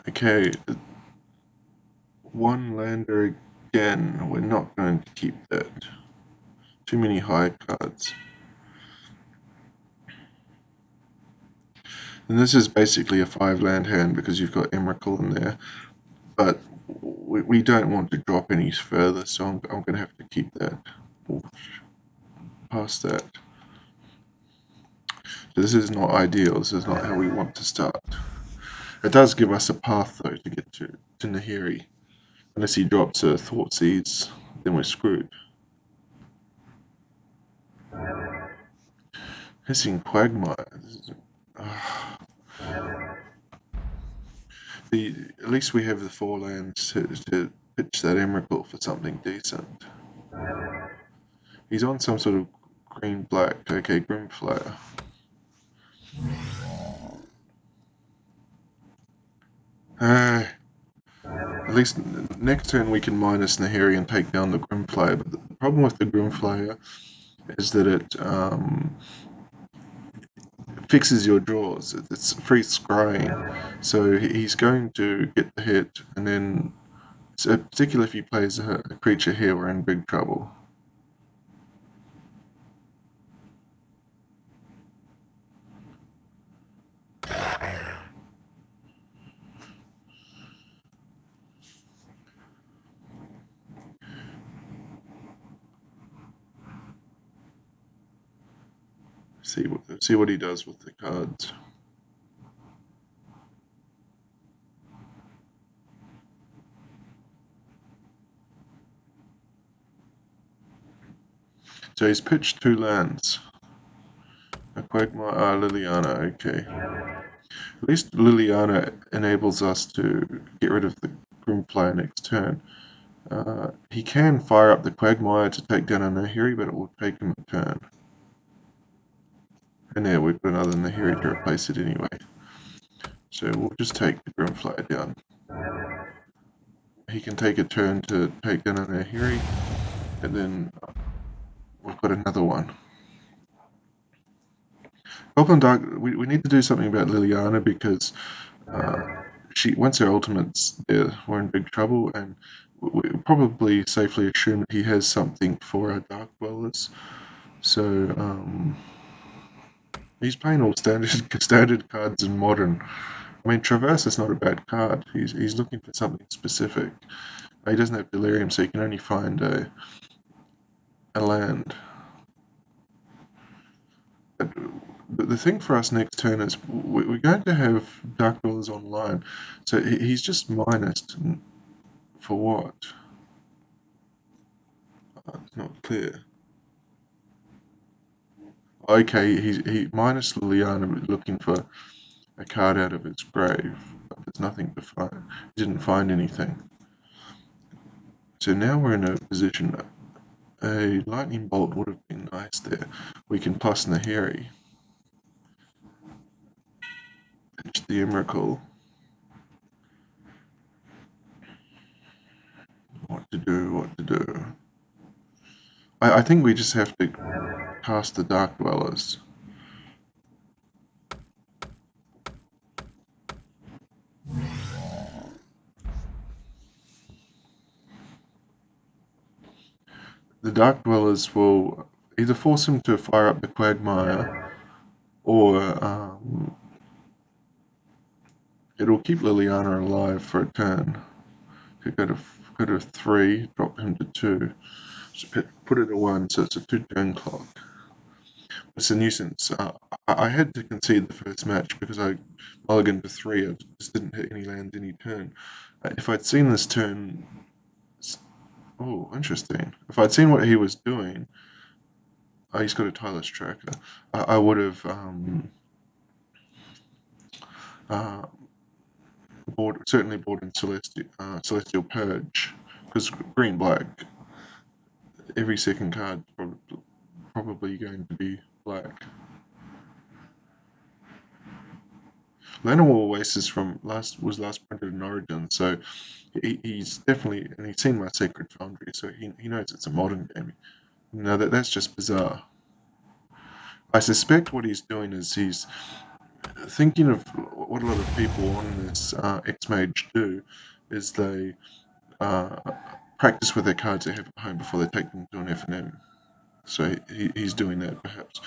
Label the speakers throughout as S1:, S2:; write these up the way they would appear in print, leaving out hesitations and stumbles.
S1: Okay, one lander again. We're not going to keep that. Too many high cards. And this is basically a 5-land hand because you've got Emrakul in there. But we don't want to drop any further, so I'm going to have to keep that. Past that. So this is not ideal. This is not how we want to start. It does give us a path, though, to get to Nahiri. Unless he drops a Thoughtseize, then we're screwed. Hissing Quagmire. At least we have the 4 lands to pitch that Emrakul for something decent. He's on some sort of green-black. Okay, Grimflayer. At least next turn we can minus Nahiri and take down the Grimflayer. But the problem with the Grimflayer is that it fixes your draws. It's free scrying, so he's going to get the hit, and then, so particularly if he plays a creature here, we're in big trouble. See what he does with the cards. So he's pitched 2 lands. A Quagmire, Liliana, okay. At least Liliana enables us to get rid of the Grimflayer next turn. He can fire up the Quagmire to take down a Nahiri, but it will take him a turn. And there, we've got another Nahiri to replace it anyway. So we'll just take the Grimflayer down. He can take a turn to take down a Nahiri, and then we've got another one. Goblin Dark, we need to do something about Liliana because once her ultimate's there, we're in big trouble, and we probably safely assume that he has something for our Dark Dwellers. So he's playing all standard cards in Modern. I mean, Traverse is not a bad card. He's looking for something specific. He doesn't have Delirium, so he can only find a land. But the thing for us next turn is we're going to have Dark Dwellers online, so he's just minused for what? It's not clear. Okay, he minus Liliana looking for a card out of its grave, but there's nothing to find. He didn't find anything. So now we're in a position. A lightning bolt would have been nice there. We can plus Nahiri. Pitch the Emrakul. What to do. I think we just have to cast the Dark Dwellers. The Dark Dwellers will either force him to fire up the Quagmire, or it'll keep Liliana alive for a turn. Could go to 3, drop him to 2, so put it to 1, so it's a 2-turn clock. It's a nuisance. I had to concede the first match because I mulliganed to 3. I just didn't hit any lands any turn. If I'd seen this turn, oh, interesting. If I'd seen what he was doing, he's got a tireless tracker. I would have certainly bought in Celestial Purge, because green black, every second card probably going to be black. Llanowar Oasis was last printed in Origin, so he's definitely, and he's seen my Sacred Foundry, so he knows it's a modern game. Now that's just bizarre. I suspect what he's doing is he's thinking of what a lot of people on this X-Mage do is they uh, practice with their cards they have at home before they take them to an F&M. So he's doing that perhaps.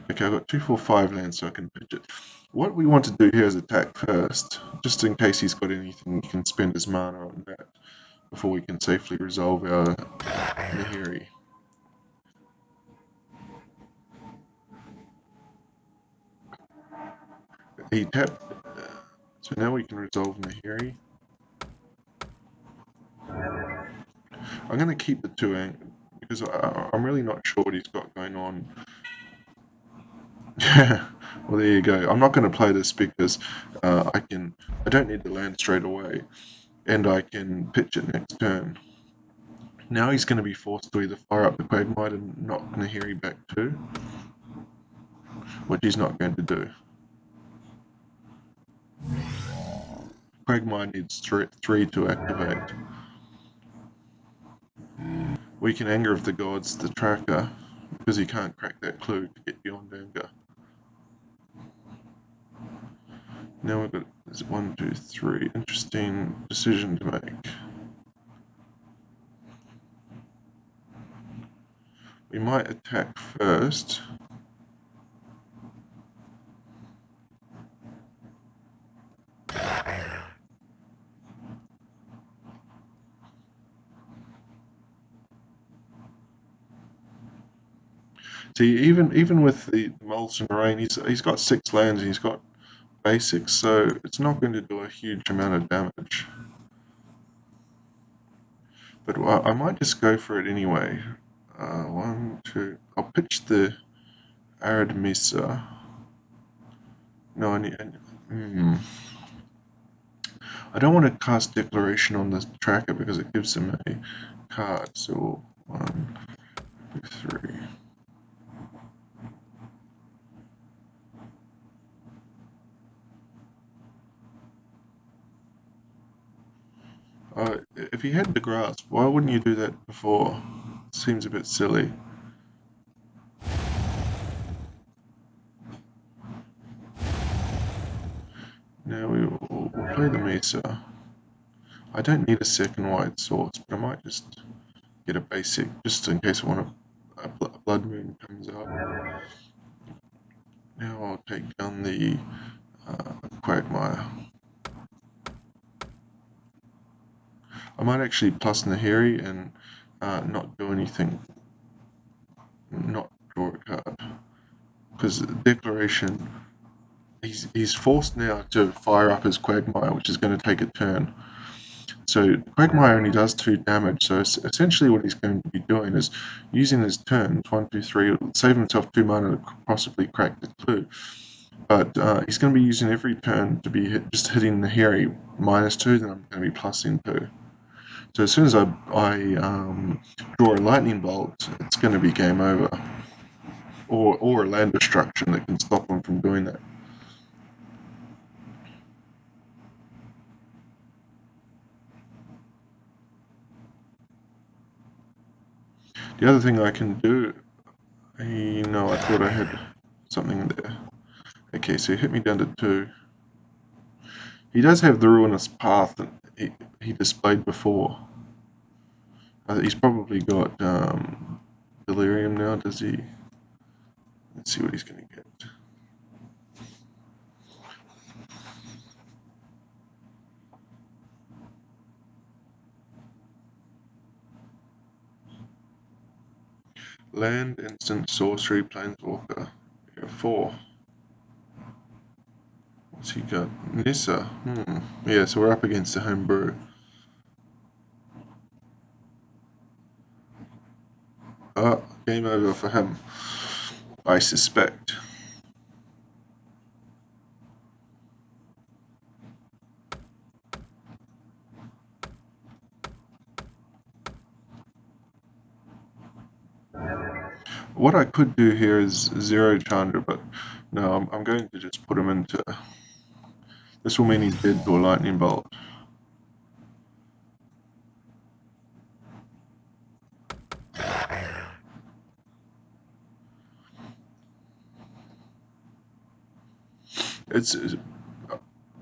S1: Okay, I've got 2, 4, 5 lands so I can pitch it. What we want to do here is attack first, just in case he's got anything he can spend his mana on that before we can safely resolve our Nahiri. He tapped, so now we can resolve Nahiri. I'm going to keep the 2 because I'm really not sure what he's got going on. Well, there you go. I'm not going to play this because I don't need the land straight away, and I can pitch it next turn. Now he's going to be forced to either fire up the Quagmire and knock Nahiri back too, which he's not going to do. Quagmire needs 3 to activate. We can Anger of the Gods the tracker, because he can't crack that clue to get beyond anger. Now we've got 1, 2, 3. Interesting decision to make. We might attack first. See, even with the Molten Rain, he's got 6 lands and he's got basics, so it's not going to do a huge amount of damage. But I might just go for it anyway. 1, 2. I'll pitch the Arid Mesa. No, I need. I don't want to cast Declaration on the tracker because it gives him a card. So 1, 2, 3. If he had the grasp, why wouldn't you do that before? Seems a bit silly. Now we'll play the Mesa. I don't need a second white source, but I might just get a basic just in case a Blood Moon comes up. Now I'll take down the Quagmire. I might actually plus Nahiri and not do anything, not draw a card. Because Declaration, he's forced now to fire up his Quagmire, which is going to take a turn. So Quagmire only does 2 damage, so essentially what he's going to be doing is using his turns, 1, 2, 3, save himself 2 mana to possibly crack the clue. But he's going to be using every turn to be just hitting Nahiri -2, then I'm going to be +2. So as soon as I draw a lightning bolt, it's going to be game over. Or a land destruction that can stop him from doing that. The other thing I can do, I thought I had something there. Okay, so he hit me down to 2. He does have the Ruinous Path that he displayed before. He's probably got delerium now, does he? Let's see what he's going to get. Land, instant, sorcery, planeswalker. 4. What's he got? Nissa. Yeah, so we're up against the homebrew. Game over for him, I suspect. What I could do here is 0 Chandra, but no, I'm going to just put him into... This will mean he's dead to a lightning bolt.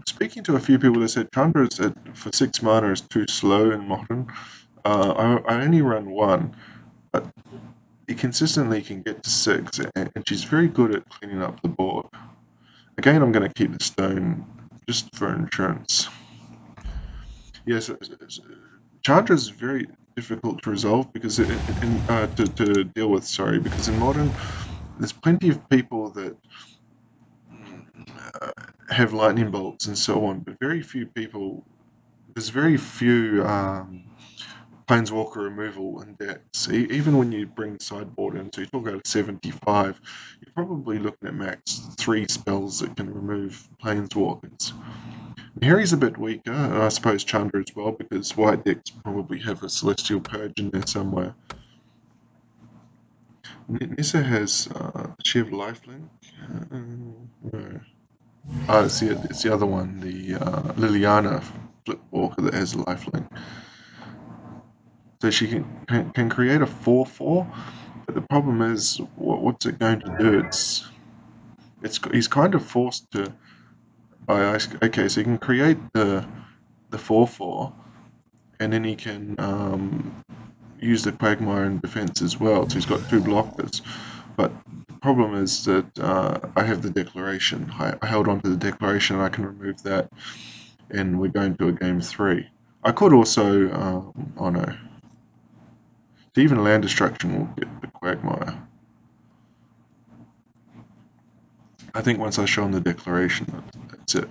S1: speaking to a few people that said Chandra for 6 mana is too slow in modern. I only run 1, but he consistently can get to 6, and she's very good at cleaning up the board. Again, I'm going to keep the stone just for insurance. Yes, Chandra is very difficult to resolve because to deal with. Sorry, because in modern, there's plenty of people that have lightning bolts and so on, but very few people. There's very few planeswalker removal in decks. Even when you bring sideboard in, so you talk about 75, you're probably looking at max 3 spells that can remove planeswalkers. Harry's a bit weaker, and I suppose Chandra as well, because white decks probably have a Celestial Purge in there somewhere. Nissa has, does she have lifelink? No. It's the other one, the Liliana Flipwalker that has lifelink. So she can create a 4/4, but the problem is, what's it going to do? He's kind of forced to. Okay, so he can create the 4/4, and then he can use the Quagmire in defense as well. So he's got 2 blockers. But the problem is that I have the Declaration. I held on to the Declaration, and I can remove that, and we're going to a game 3. I could also, oh no. Even land destruction will get the Quagmire. I think once I show him the Declaration, that's it.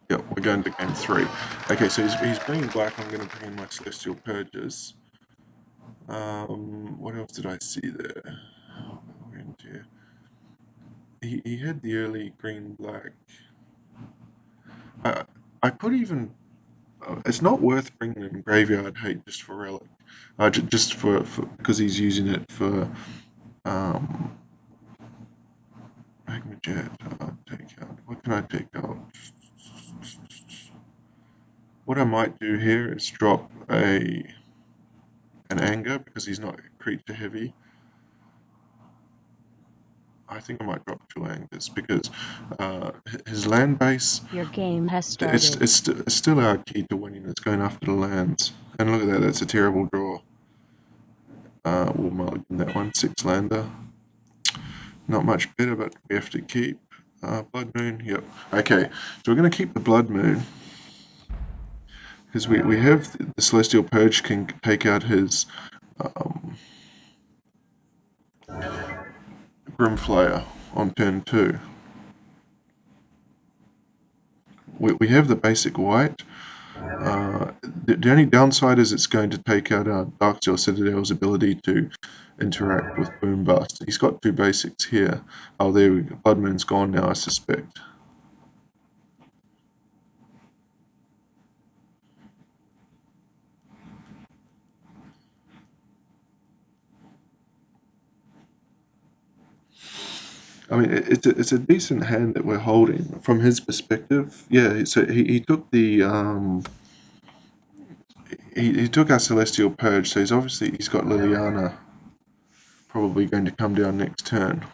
S1: Yep, we're going to game 3. Okay, so he's bringing black. I'm going to bring in my Celestial Purges. What else did I see there? He had the early green-black. I could even. It's not worth bringing him Graveyard Hate just for relic. Just for because he's using it for Magma Jet. Take out. What can I take out? What I might do here is drop an Anger because he's not creature heavy. I think I might drop 2 Angers because his land base.
S2: Your game has started.
S1: It's still our key to winning. It's going after the lands. And look at that. That's a terrible draw. We'll mulligan that one. 6 lander. Not much better, but we have to keep. Blood Moon. Yep. Okay. So we're going to keep the Blood Moon. Because we have the Celestial Purge can take out his Grimflayer on turn 2. We have the basic white. The only downside is it's going to take out our Darksteel Citadel's ability to interact with Boom Bust. He's got 2 basics here. Oh, there we go. Blood Moon's gone now, I suspect. I mean, it's a decent hand that we're holding from his perspective. Yeah, so he took the he took our Celestial Purge, so he's got Liliana probably going to come down next turn.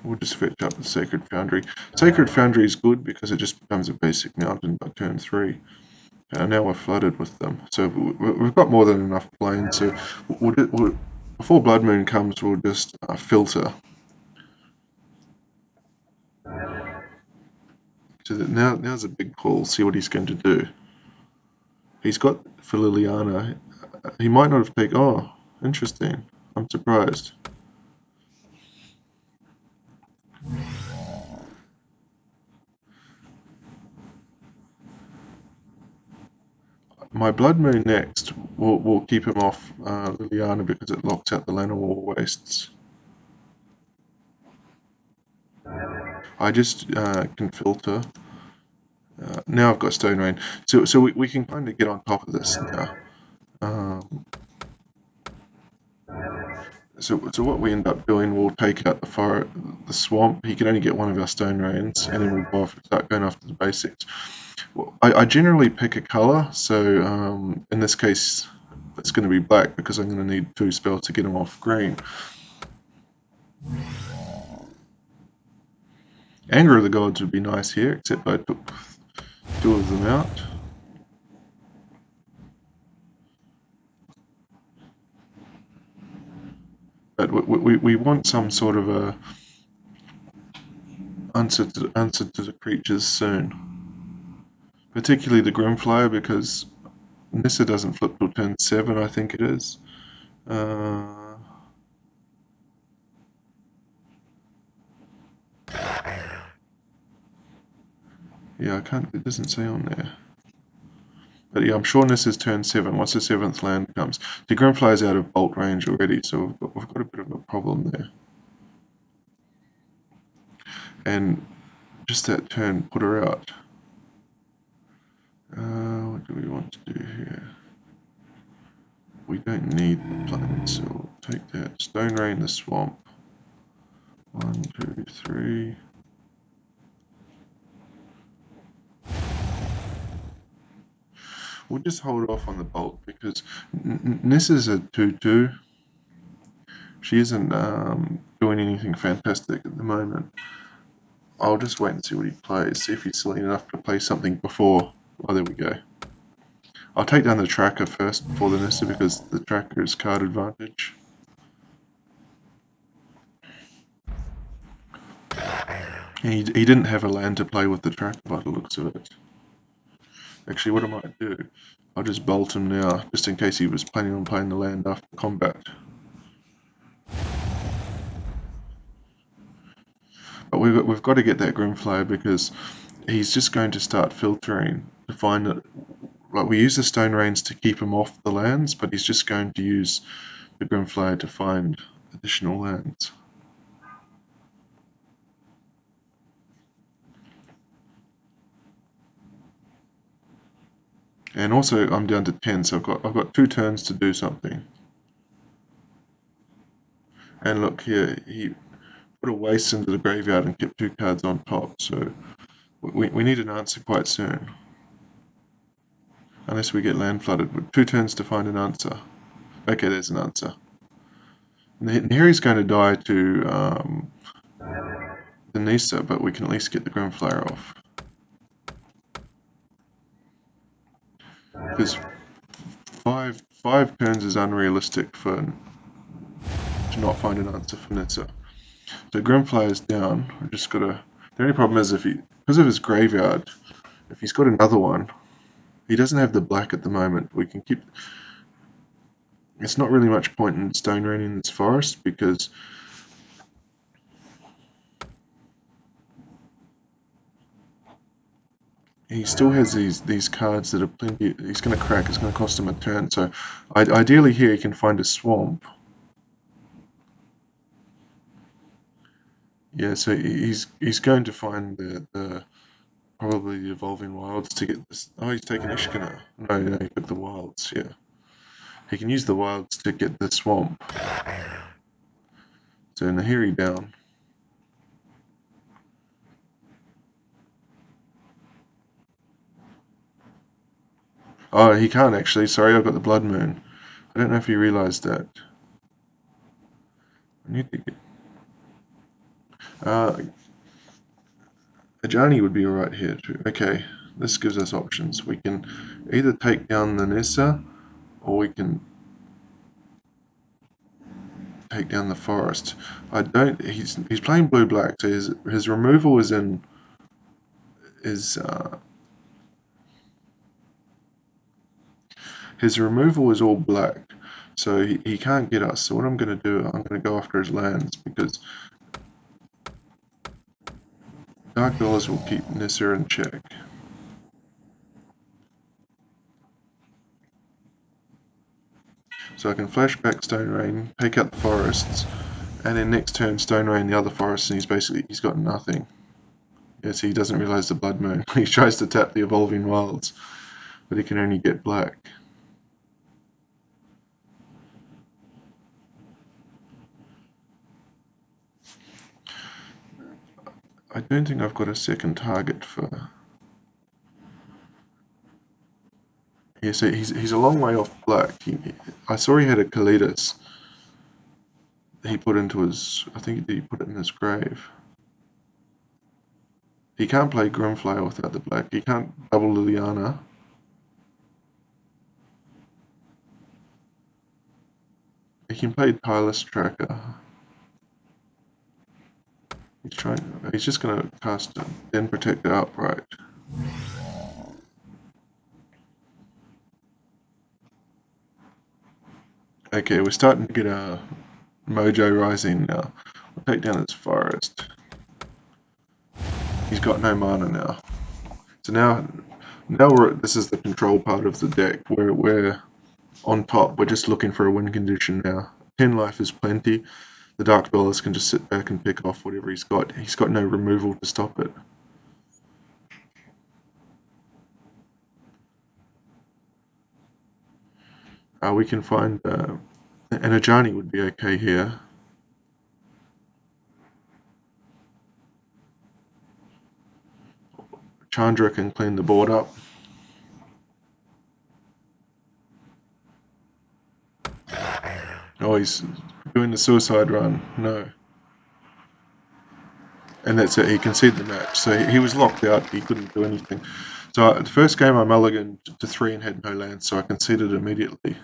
S1: We'll just fetch up the Sacred Foundry. Sacred Foundry is good because it just becomes a basic mountain by turn 3. And now we're flooded with them. So we've got more than enough planes. So before Blood Moon comes, we'll just filter. So that now's a big call. See what he's going to do. He's got for Liliana. He might not have taken. Oh, interesting. I'm surprised. My Blood Moon next will keep him off Liliana because it locks out the Llanowar Wastes. I just can filter. Now I've got Stone Rain, so we can kind of get on top of this now. So what we end up doing, we'll take out the swamp. He can only get one of our Stone Rains, and then we'll go off and start going after the basics. Well, I generally pick a color, so in this case, it's going to be black because I'm going to need 2 spells to get him off green. Anger of the Gods would be nice here, except I took 2 of them out. But we want some sort of a answer to the creatures soon. Particularly the Grimflyer, because Nissa doesn't flip till turn 7, I think it is. Yeah, I can't, it doesn't say on there. But yeah, I'm sure Nissa's turn 7, once the 7th land comes. The Grimflyer's out of bolt range already, so we've got a bit of a problem there. And just that turn, put her out. What do we want to do here? We don't need the plains, so we'll take that. Stone Rain the swamp. 1, 2, 3. We'll just hold off on the bolt because Nissa's a 2/2. She isn't doing anything fantastic at the moment. I'll just wait and see what he plays, see if he's silly enough to play something before. Oh, there we go. I'll take down the tracker first before the Nissa because the tracker is card advantage. He didn't have a land to play with the tracker by the looks of it. Actually, what I might do, I'll just bolt him now, just in case he was planning on playing the land after combat. But we've got to get that Grimflyer because he's just going to start filtering to find that. Like, we use the Stone Rains to keep him off the lands, but he's just going to use the Grimflyer to find additional lands. And also, I'm down to 10, so I've got 2 turns to do something. And look here, he put a waste into the graveyard and kept 2 cards on top, so we need an answer quite soon. Unless we get land flooded, with 2 turns to find an answer. Okay, there's an answer. And here he's going to die to the Nissa, but we can at least get the Grimflyer off. Because five turns is unrealistic to not find an answer for Nissa. So Grimflyer is down. We've just got to. The only problem is because of his graveyard, if he's got another one, he doesn't have the black at the moment. We can keep. It's not really much point in Stone Rain in this forest because he still has these cards that are plenty. He's going to crack. It's going to cost him a turn. So ideally here he can find a swamp. Yeah, so he's going to find the probably the Evolving Wilds to get this. Oh, he's taking Ishkana. No, he took the Wilds. Yeah, he can use the Wilds to get the swamp. So Nahiri down. Oh, he can't actually. Sorry, I've got the Blood Moon. I don't know if you realised that. I need to get. Ajani would be alright here too. Okay, this gives us options. We can either take down the Nissa, or we can take down the forest. I don't. He's playing blue black, so his removal is in. His removal is all black, so he can't get us. So what I'm going to do, I'm going to go after his lands because Dark Dollars will keep Nissa in check. So I can flashback Stone Rain, take out the forests, and then next turn Stone Rain the other forests, and he's got nothing. Yes, he doesn't realise the Blood Moon. He tries to tap the Evolving Wilds, but he can only get black. I don't think I've got a second target for Yeah, so he's a long way off black. I saw he had a Kalidas. He put into his, I think he put it in his grave. He can't play Grimflayer without the black. He can't double Liliana. He can play Tireless Tracker. He's just gonna cast it, then protect it outright. Okay, we're starting to get a mojo rising now. We'll take down his forest. He's got no mana now. So now this is the control part of the deck. We're on top. We're just looking for a win condition now. 10 life is plenty. The Dark Dwellers can just sit back and pick off whatever he's got. He's got no removal to stop it. We can find an Ajani would be okay here. Chandra can clean the board up. Oh, he's doing the suicide run. No. And that's it. He conceded the match. So he was locked out. He couldn't do anything. So the first game I mulliganed to 3 and had no land, so I conceded immediately.